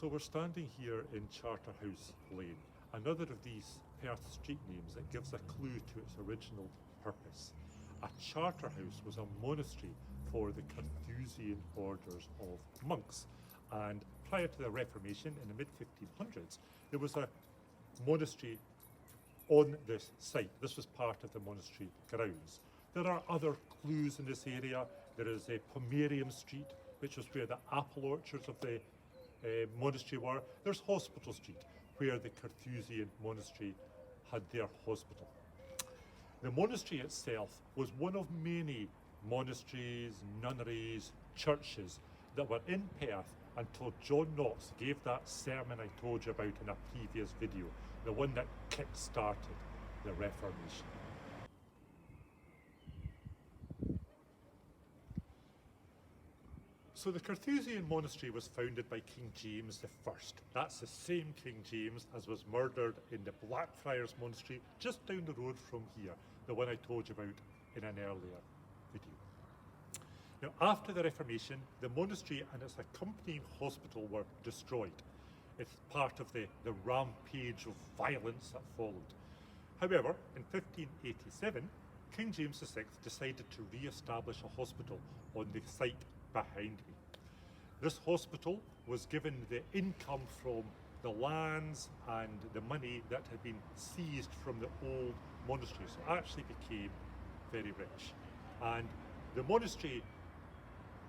So we're standing here in Charterhouse Lane, another of these Perth street names that gives a clue to its original purpose. A charterhouse was a monastery for the Carthusian orders of monks, and prior to the Reformation in the mid-1500s there was a monastery on this site. This was part of the monastery grounds. There are other clues in this area. There is a Pomerium Street, which was where the apple orchards of the monastery were. There's Hospital Street, where the Carthusian monastery had their hospital. The monastery itself was one of many monasteries, nunneries, churches that were in Perth until John Knox gave that sermon I told you about in a previous video, the one that kick-started the Reformation. So the Carthusian monastery was founded by King James I. That's the same King James as was murdered in the Blackfriars Monastery just down the road from here, the one I told you about in an earlier video. Now, after the Reformation, the monastery and its accompanying hospital were destroyed. It's part of the rampage of violence that followed. However, in 1587, King James VI decided to re-establish a hospital on the site behind me. This hospital was given the income from the lands and the money that had been seized from the old monastery, so it actually became very rich. And the monastery,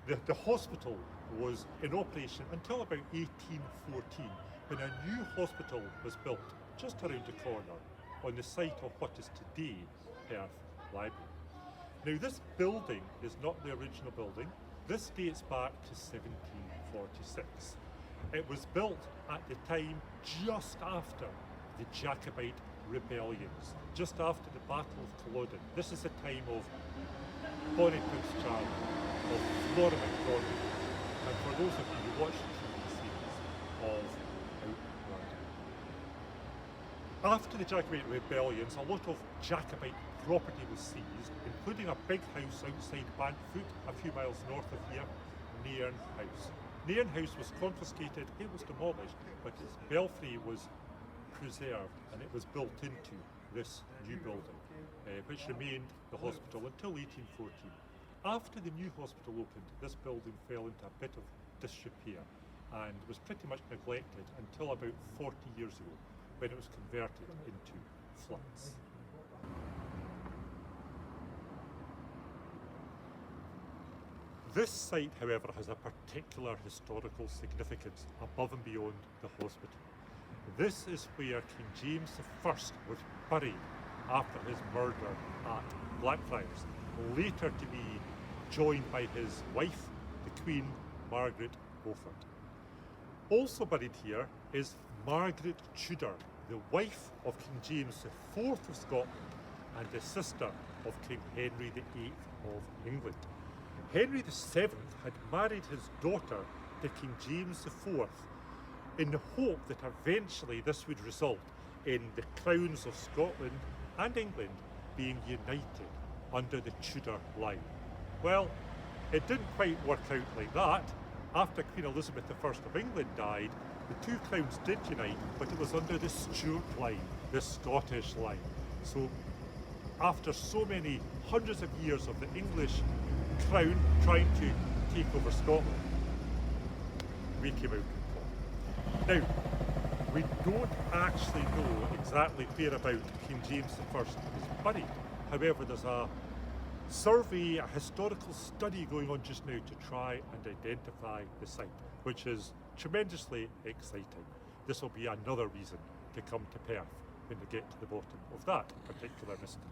the hospital was in operation until about 1814, when a new hospital was built just around the corner on the site of what is today Perth Library. Now, this building is not the original building. This dates back to 1746. It was built at the time just after the Jacobite rebellions, just after the Battle of Culloden. This is the time of Bonnie Prince Charlie, of Flora MacDonald, and for those of you who watched the TV series, of Outlander. After the Jacobite rebellions, a lot of Jacobite property was seized, including a big house outside Bantfoot, a few miles north of here, Nairn House. Nairn House was confiscated, it was demolished, but its belfry was preserved and it was built into this new building, which remained the hospital until 1814. After the new hospital opened, this building fell into a bit of disrepair and was pretty much neglected until about 40 years ago, when it was converted into flats. This site, however, has a particular historical significance above and beyond the hospital. This is where King James I was buried after his murder at Blackfriars, later to be joined by his wife, the Queen Margaret Beaufort. Also buried here is Margaret Tudor, the wife of King James IV of Scotland and the sister of King Henry VIII of England. Henry VII had married his daughter to King James IV in the hope that eventually this would result in the crowns of Scotland and England being united under the Tudor line. Well, it didn't quite work out like that. After Queen Elizabeth I of England died, the two crowns did unite, but it was under the Stuart line, the Scottish line. So after so many hundreds of years of the English crown trying to take over Scotland, we came out on top. Now, we don't actually know exactly whereabout King James I is buried. However, there's a survey, a historical study going on just now to try and identify the site, which is tremendously exciting. This will be another reason to come to Perth when we get to the bottom of that particular mystery.